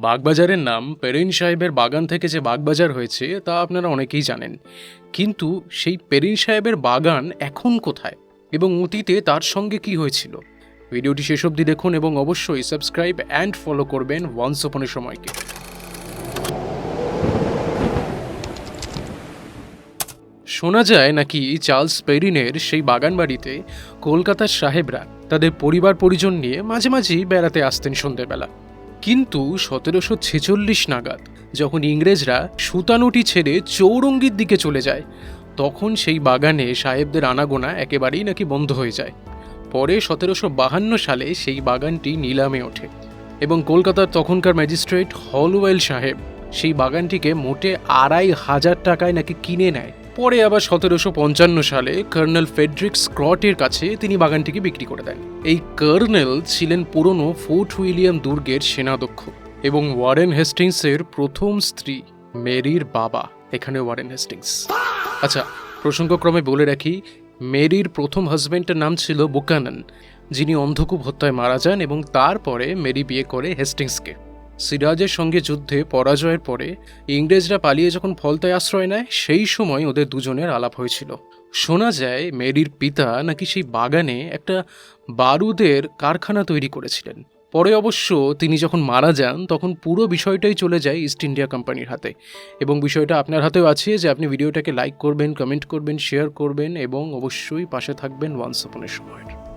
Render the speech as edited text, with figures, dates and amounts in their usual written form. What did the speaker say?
বাগবাজারের নাম পেরিন সাহেবের বাগান থেকে যে বাগবাজার হয়েছে তা আপনারা অনেকেই জানেন, কিন্তু সেই পেরিন সাহেবের বাগান এখন কোথায় এবং অতীতে তার সঙ্গে কি হয়েছিল? ভিডিওটি শেষ অবধি দেখুন এবং অবশ্যই সাবস্ক্রাইব অ্যান্ড ফলো করবেন ওয়ান্স আপন এ সময়কে। শোনা যায় নাকি চার্লস পেরিনের সেই বাগান বাড়িতে কলকাতার সাহেবরা তাদের পরিবার পরিজন নিয়ে মাঝে মাঝেই বেড়াতে আসতেন সন্ধ্যেবেলা। কিন্তু 1746 নাগাদ যখন ইংরেজরা সুতানুটি ছেড়ে চৌরঙ্গির দিকে চলে যায়, তখন সেই বাগানে সাহেবদের আনাগোনা একেবারেই নাকি বন্ধ হয়ে যায়। পরে 1752 সালে সেই বাগানটি নিলামে ওঠে এবং কলকাতার তখনকার ম্যাজিস্ট্রেট হলওয়েল সাহেব সেই বাগানটিকে মোটে 2500 টাকায় নাকি কিনে নেয়। পরে আবার 1755 সালে কর্নেল ফেডরিক স্ক্রটের কাছে তিনি বাগানটিকে বিক্রি করে দেন। এই কর্নেল ছিলেন পুরনো ফোর্ট উইলিয়াম দুর্গের সেনাধ্যক্ষ এবং ওয়ারেন হেস্টিংসের প্রথম স্ত্রী মেরির বাবা এখানে ওয়ারেন হেস্টিংস। আচ্ছা, প্রসঙ্গক্রমে বলে রাখি, মেরির প্রথম হাজব্যান্ডের নাম ছিল বুকানন, যিনি অন্ধকূপ হত্যায় মারা যান এবং তারপরে মেরি বিয়ে করে হেস্টিংসকে। সিরাজের সঙ্গে যুদ্ধে পরাজয়ের পরে ইংরেজরা পালিয়ে যখন ফলতায় আশ্রয় নেয়, সেই সময় ওদের দুজনের আলাপ হয়েছিল। শোনা যায় মেরির পিতা নাকি সেই বাগানে একটা বারুদের কারখানা তৈরি করেছিলেন। পরে অবশ্য তিনি যখন মারা যান তখন পুরো বিষয়টাই চলে যায় ইস্ট ইন্ডিয়া কোম্পানির হাতে, এবং বিষয়টা আপনার হাতেও আছে যে আপনি ভিডিওটাকে লাইক করবেন, কমেন্ট করবেন, শেয়ার করবেন এবং অবশ্যই পাশে থাকবেন ওয়ান্স আপন এ সময়ের।